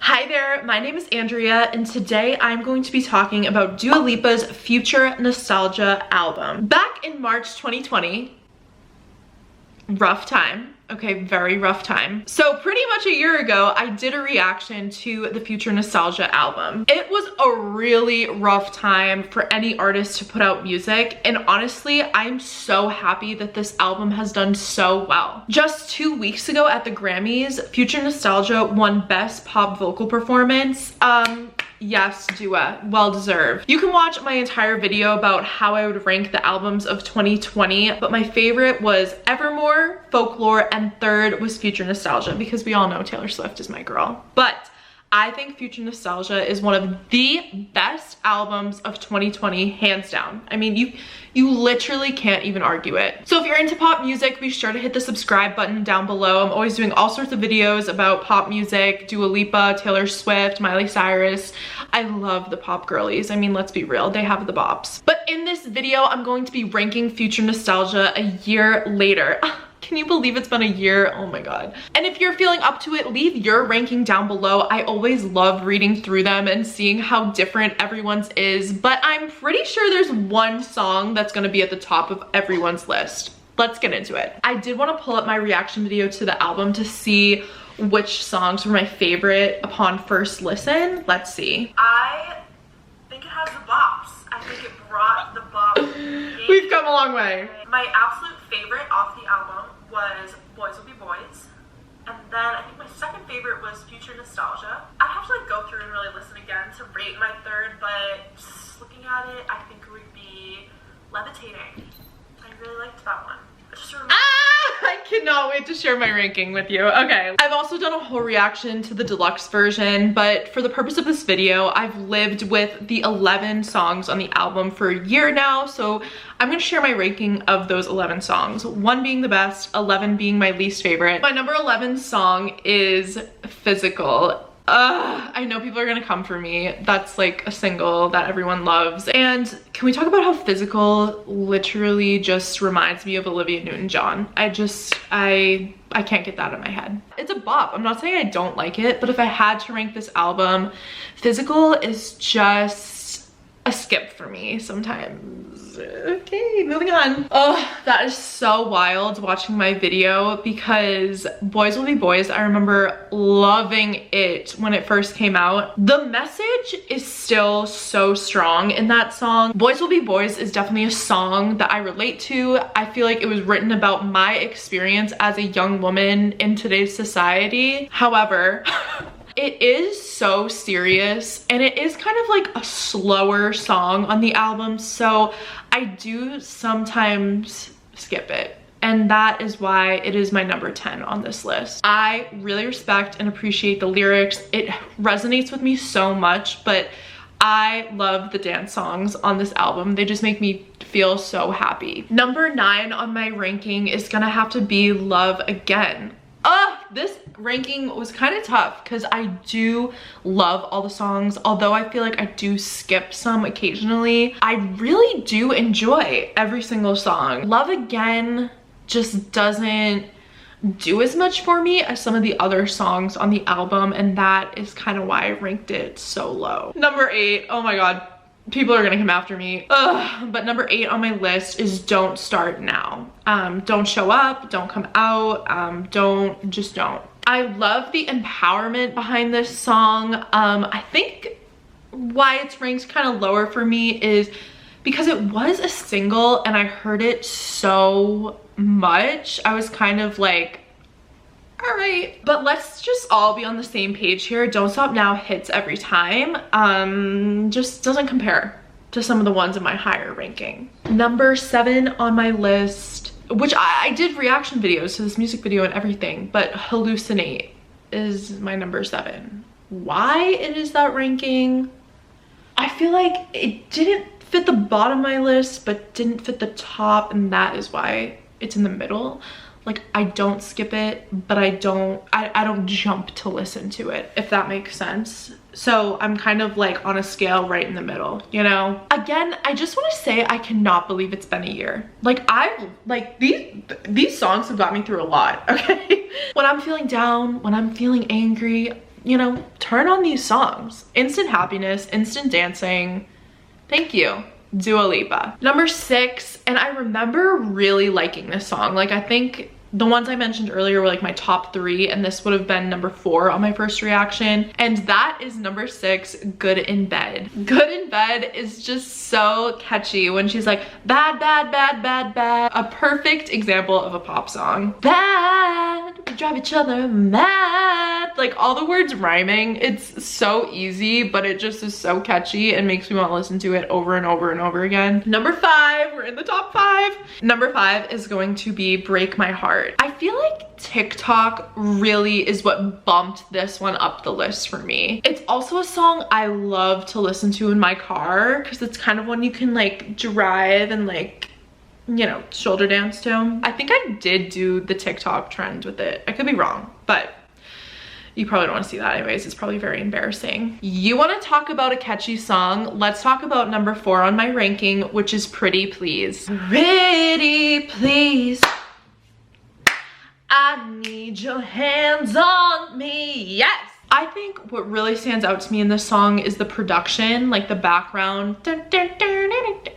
Hi there, my name is Andrea, and today I'm going to be talking about Dua Lipa's Future Nostalgia album. Back in March 2020, rough time. Okay, very rough time. So pretty much a year ago, I did a reaction to the Future Nostalgia album. It was a really rough time for any artist to put out music, and honestly, I'm so happy that this album has done so well. Just 2 weeks ago at the Grammys, Future Nostalgia won Best Pop Vocal Performance. Yes, Dua, well deserved. You can watch my entire video about how I would rank the albums of 2020, but my favorite was Evermore, Folklore, and third was Future Nostalgia, because we all know Taylor Swift is my girl. But I think Future Nostalgia is one of the best albums of 2020, hands down. I mean, you literally can't even argue it. So if you're into pop music, be sure to hit the subscribe button down below. I'm always doing all sorts of videos about pop music, Dua Lipa, Taylor Swift, Miley Cyrus. I love the pop girlies. I mean, let's be real, they have the bops. But in this video, I'm going to be ranking Future Nostalgia a year later. Can you believe it's been a year? Oh my god. And if you're feeling up to it, leave your ranking down below. I always love reading through them and seeing how different everyone's is, but I'm pretty sure there's one song that's gonna be at the top of everyone's list. Let's get into it. I did want to pull up my reaction video to the album to see which songs were my favorite upon first listen. Let's see. I think it has the bops. I think it brought the bops. We've come a long way. My absolute favorite off the album was Boys Will Be Boys. And then I think my second favorite was Future Nostalgia. I'd have to like go through and really listen again to rate my third, but just looking at it, I think it would be Levitating. I really liked that one. I cannot wait to share my ranking with you. Okay, I've also done a whole reaction to the deluxe version, but for the purpose of this video, I've lived with the 11 songs on the album for a year now, so I'm gonna share my ranking of those 11 songs. 1 being the best, 11 being my least favorite. My number 11 song is Physical. I know people are gonna come for me. That's like a single that everyone loves. And can we talk about how Physical literally just reminds me of Olivia Newton-John? I can't get that in my head. It's a bop. I'm not saying I don't like it, but if I had to rank this album, Physical is just a skip for me sometimes. Okay, moving on. Oh, that is so wild watching my video, because Boys Will Be Boys, I remember loving it when it first came out. The message is still so strong in that song. Boys Will Be Boys is definitely a song that I relate to. I feel like it was written about my experience as a young woman in today's society. However, it is so serious, and it is kind of like a slower song on the album, so I do sometimes skip it, and that is why it is my number 10 on this list. I really respect and appreciate the lyrics. It resonates with me so much, but I love the dance songs on this album. They just make me feel so happy. Number 9 on my ranking is gonna have to be Love Again. This ranking was kind of tough because I do love all the songs, although I feel like I do skip some occasionally. I really do enjoy every single song. Love Again just doesn't do as much for me as some of the other songs on the album, and that is kind of why I ranked it so low. Number 8, oh my god. People are gonna come after me. But number 8 on my list is Don't Start Now. Don't show up, don't come out, just don't. I love the empowerment behind this song. I think why it's ranked kind of lower for me is because it was a single and I heard it so much. I was kind of like, all right, but let's just all be on the same page here. Don't Stop Now hits every time. Just doesn't compare to some of the ones in my higher ranking. Number 7 on my list, which I did reaction videos to this music video and everything, but Hallucinate is my number 7. Why it is that ranking? I feel like it didn't fit the bottom of my list, but didn't fit the top, and that is why it's in the middle. Like, I don't skip it, but I don't jump to listen to it, if that makes sense. So I'm kind of like on a scale right in the middle, you know? Again, I just want to say I cannot believe it's been a year. Like, these songs have got me through a lot, okay? When I'm feeling down, when I'm feeling angry, you know, turn on these songs. Instant happiness, instant dancing. Thank you, Dua Lipa. Number 6, and I remember really liking this song. Like, I think the ones I mentioned earlier were like my top 3, and this would have been number 4 on my first reaction. And that is number 6, Good in Bed. Good in Bed is just so catchy when she's like, bad, bad, bad, bad, bad. A perfect example of a pop song. Bad, we drive each other mad. Like, all the words rhyming. It's so easy, but it just is so catchy and makes me want to listen to it over and over and over again. Number 5, we're in the top 5. Number 5 is going to be Break My Heart. I feel like TikTok really is what bumped this one up the list for me. It's also a song I love to listen to in my car because it's kind of one you can like drive and like, you know, shoulder dance to. I think I did do the TikTok trend with it. I could be wrong, but you probably don't want to see that anyways. It's probably very embarrassing. You want to talk about a catchy song? Let's talk about number 4 on my ranking, which is Pretty Please. Pretty Please, I need your hands on me. Yes. I think what really stands out to me in this song is the production, like the background,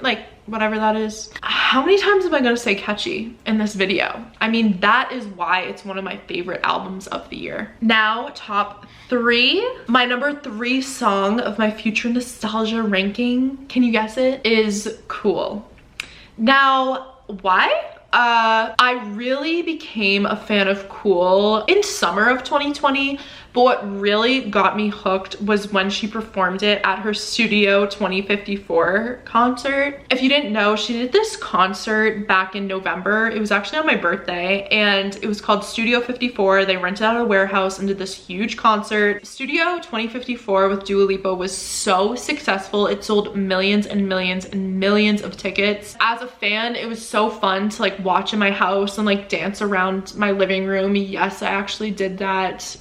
like whatever that is. How many times am I gonna say catchy in this video? I mean, that is why it's one of my favorite albums of the year. Now, top 3. My number 3 song of my Future Nostalgia ranking, can you guess it, is Cool. Now, why? I really became a fan of Cool in summer of 2020, but what really got me hooked was when she performed it at her Studio 2054 concert. If you didn't know, she did this concert back in November. It was actually on my birthday, and it was called Studio 54. They rented out a warehouse and did this huge concert. Studio 2054 with Dua Lipa was so successful. It sold millions and millions and millions of tickets. As a fan, it was so fun to like watch in my house and like dance around my living room. Yes, I actually did that.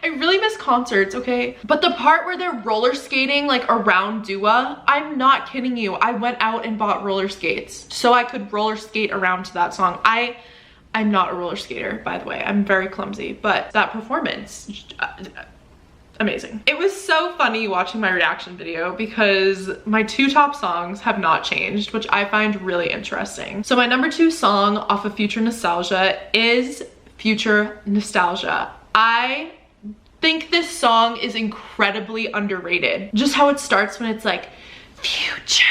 I really miss concerts, okay? But the part where they're roller skating like around Dua, I'm not kidding you. I went out and bought roller skates so I could roller skate around to that song. I'm not a roller skater, by the way. I'm very clumsy, but that performance, amazing. It was so funny watching my reaction video because my 2 top songs have not changed, which I find really interesting. So my number 2 song off of Future Nostalgia is Future Nostalgia. I think this song is incredibly underrated. Just how it starts when it's like, future,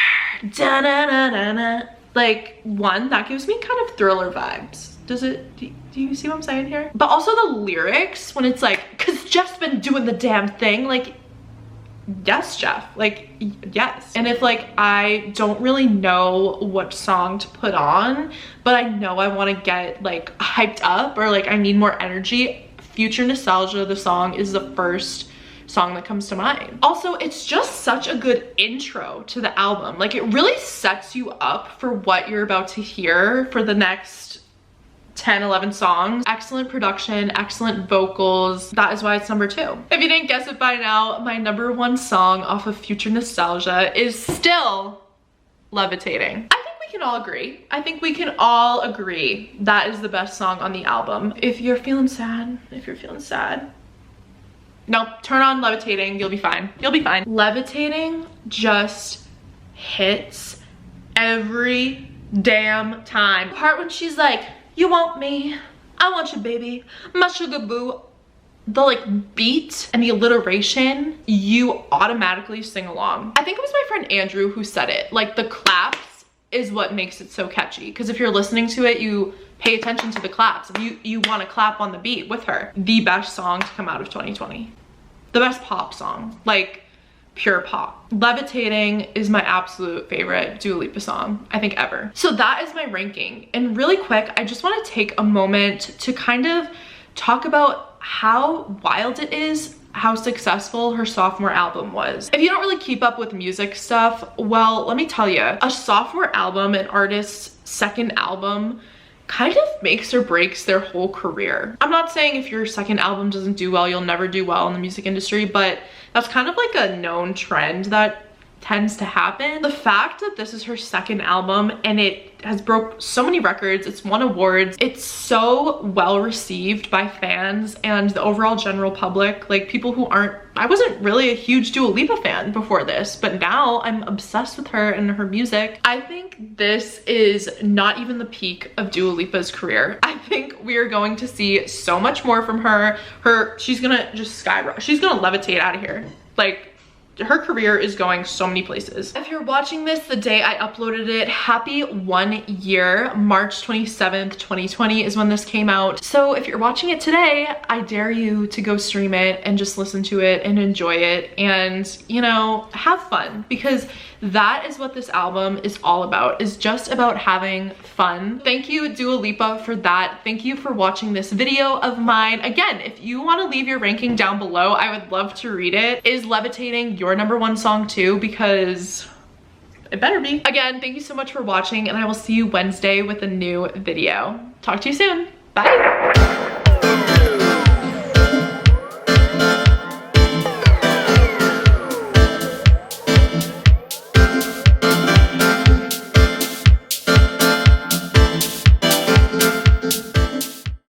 da na na na na. Like, one, that gives me kind of Thriller vibes. Does it, do you see what I'm saying here? But also the lyrics when it's like, cause Jeff's been doing the damn thing. Like, yes, Jeff, like, yes. And if like, I don't really know what song to put on, but I know I wanna get like hyped up or like I need more energy, Future Nostalgia, the song, is the first song that comes to mind. Also, it's just such a good intro to the album. Like, it really sets you up for what you're about to hear for the next 10, 11 songs. Excellent production, excellent vocals. That is why it's number 2. If you didn't guess it by now, my number 1 song off of Future Nostalgia is still Levitating. We can all agree. I think we can all agree that is the best song on the album. If you're feeling sad, no, turn on Levitating, you'll be fine. You'll be fine. Levitating just hits every damn time. The part when she's like, you want me, I want you, baby, my sugar boo. The like beat and the alliteration, you automatically sing along. I think it was my friend Andrew who said it, like the claps is what makes it so catchy, because if you're listening to it, you pay attention to the claps. You want to clap on the beat with her. The best song to come out of 2020. The best pop song, like pure pop. Levitating is my absolute favorite Dua Lipa song, I think, ever. So that is my ranking. And really quick, I just want to take a moment to kind of talk about how wild it is how successful her sophomore album was. If you don't really keep up with music stuff, well, let me tell you, a sophomore album, an artist's second album, kind of makes or breaks their whole career. I'm not saying if your second album doesn't do well, you'll never do well in the music industry, but that's kind of like a known trend that tends to happen. The fact that this is her second album and it has broke so many records, it's won awards, it's so well received by fans and the overall general public, like people who aren't, I wasn't really a huge Dua Lipa fan before this, but now I'm obsessed with her and her music. I think this is not even the peak of Dua Lipa's career. I think we are going to see so much more from her. She's gonna just skyrocket. She's gonna levitate out of here. Like, her career is going so many places. If you're watching this the day I uploaded it, happy 1 year. March 27th, 2020 is when this came out. So if you're watching it today, I dare you to go stream it and just listen to it and enjoy it and, you know, have fun, because that is what this album is all about, is just about having fun. Thank you, Dua Lipa, for that. Thank you for watching this video of mine. Again, if you want to leave your ranking down below, I would love to read it. Is Levitating your #1 song too? Because it better be. Again, thank you so much for watching, and I will see you Wednesday with a new video. Talk to you soon. Bye.